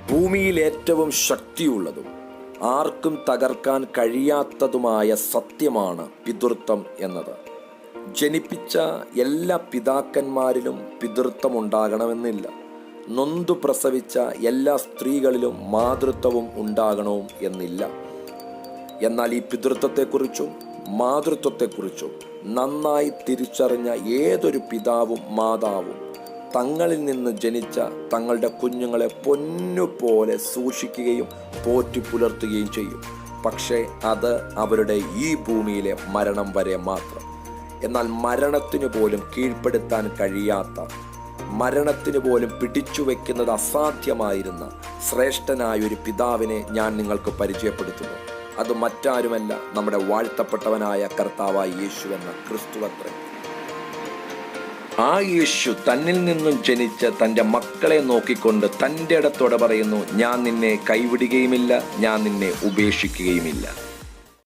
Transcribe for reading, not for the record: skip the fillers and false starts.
ഭൂമിയിൽ ഏറ്റവും ശക്തിയുള്ളതും ആർക്കും തകർക്കാൻ കഴിയാത്തതുമായ സത്യമാണ് പിതൃത്വം എന്നത്. ജനിപ്പിച്ച എല്ലാ പിതാക്കന്മാരിലും പിതൃത്വം ഉണ്ടാകണമെന്നില്ല. നൊന്തു പ്രസവിച്ച എല്ലാ സ്ത്രീകളിലും മാതൃത്വവും ഉണ്ടാകണവും എന്നില്ല. എന്നാൽ ഈ പിതൃത്വത്തെക്കുറിച്ചും മാതൃത്വത്തെക്കുറിച്ചും നന്നായി തിരിച്ചറിഞ്ഞ ഏതൊരു പിതാവും മാതാവും തങ്ങളിൽ നിന്ന് ജനിച്ച തങ്ങളുടെ കുഞ്ഞുങ്ങളെ പൊന്നുപോലെ സൂക്ഷിക്കുകയും പോറ്റി പുലർത്തുകയും ചെയ്യും. പക്ഷേ അത് അവരുടെ ഈ ഭൂമിയിലെ മരണം വരെ മാത്രം. എന്നാൽ മരണത്തിന് പോലും കീഴ്പ്പെടുത്താൻ കഴിയാത്ത, മരണത്തിന് പോലും പിടിച്ചു വയ്ക്കുന്നത് അസാധ്യമായിരുന്ന ശ്രേഷ്ഠനായ ഒരു പിതാവിനെ ഞാൻ നിങ്ങൾക്ക് പരിചയപ്പെടുത്തുന്നു. അത് മറ്റാരുമല്ല, നമ്മുടെ വാഴ്ത്തപ്പെട്ടവനായ കർത്താവായ യേശു എന്ന ക്രിസ്തുവത്രേ. ആ യേശു തന്നിൽ നിന്നും ജനിച്ച തൻ്റെ മക്കളെ നോക്കിക്കൊണ്ട് തൻ്റെ ഇടത്തോടെ പറയുന്നു, ഞാൻ നിന്നെ കൈവിടുകയുമില്ല, ഞാൻ നിന്നെ ഉപേക്ഷിക്കുകയുമില്ല.